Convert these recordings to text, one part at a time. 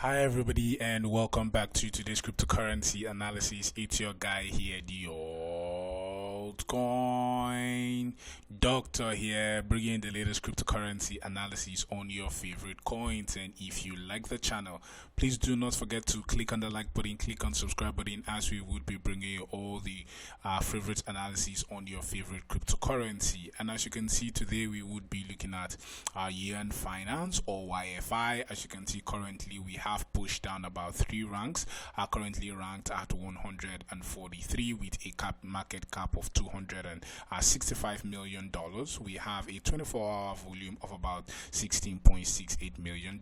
Hi everybody and welcome back to today's cryptocurrency analysis. It's your guy here, the altcoin doctor here, bringing the latest cryptocurrency analysis on your favorite coins. And if you like the channel, please do not forget to click on the like button, click on subscribe button, as we would be bringing you all the favorite analysis on your favorite cryptocurrency. And as you can see, today we would be looking at Yearn Finance, or YFI. As you can see, currently we have pushed down about 3 ranks, are currently ranked at 143 with a market cap of $265 million. We have a 24-hour volume of about $16.68 million.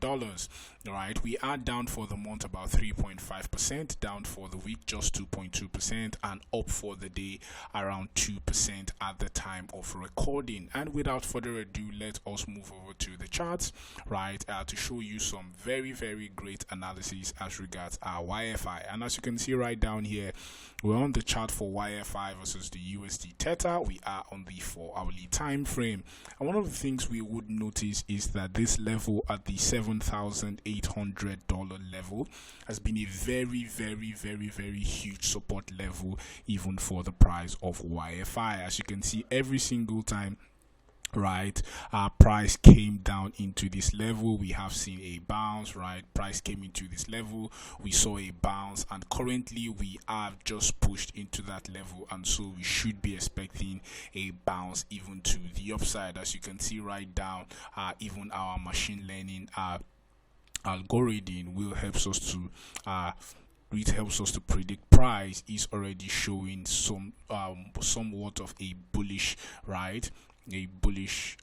Right, we are down for the month about 3.5%, down for the week just 2.2%, and up for the day around 2% at the time of recording. And without further ado, let us move over to the charts, right, to show you some very great analysis as regards our YFI. And as you can see right down here, we're on the chart for YFI versus the USD Theta. We are on the 4-hourly time frame, and one of the things we would notice is that this level at the $7,800 level has been a very huge support level, even for the price of YFI. As you can see, every single time, right, our price came down into this level, we have seen a bounce. Right, price came into this level, we saw a bounce, and currently we have just pushed into that level, and so we should be expecting a bounce even to the upside. As you can see right down, even our machine learning algorithm will helps us to it helps us to predict price is already showing somewhat of a bullish, right, a bullish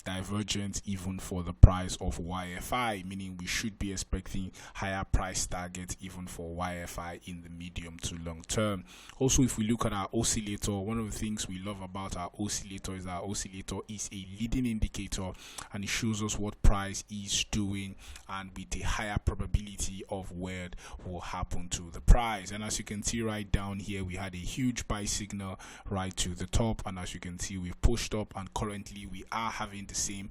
divergence even for the price of YFI, meaning we should be expecting higher price targets even for YFI in the medium to long term. Also, if we look at our oscillator, one of the things we love about our oscillator is our oscillator is a leading indicator, and it shows us what price is doing and with a higher probability of what will happen to the price. And as you can see right down here, we had a huge buy signal right to the top, and as you can see, we pushed up, and currently we are having the same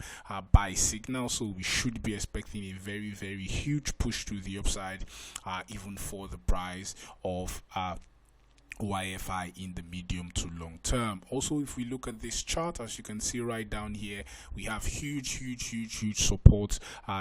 buy signal, so we should be expecting a very huge push to the upside, even for the price of YFI in the medium to long term. Also, if we look at this chart, as you can see right down here, we have huge support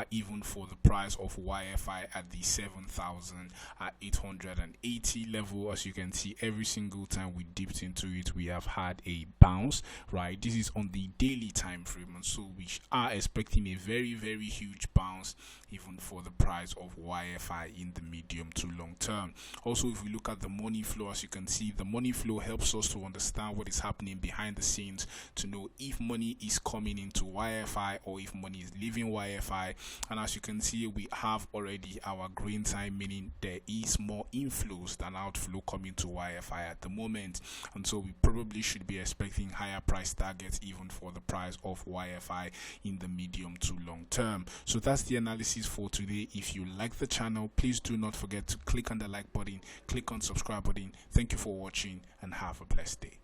even for the price of YFI at the 7,880 level. As you can see, every single time we dipped into it, we have had a bounce. Right, this is on the daily time frame, and so we are expecting a very huge bounce even for the price of YFI in the medium to long term. Also, if we look at the money flow, as you can see, the money flow helps us to understand what is happening behind the scenes, to know if money is coming into YFI or if money is leaving YFI. And as you can see, we have already our green sign, meaning there is more inflows than outflow coming to YFI at the moment, and so we probably should be expecting higher price targets even for the price of YFI in the medium to long term. So that's the analysis for today. If you like the channel, please do not forget to click on the like button, click on subscribe button. Thank you for watching and have a blessed day.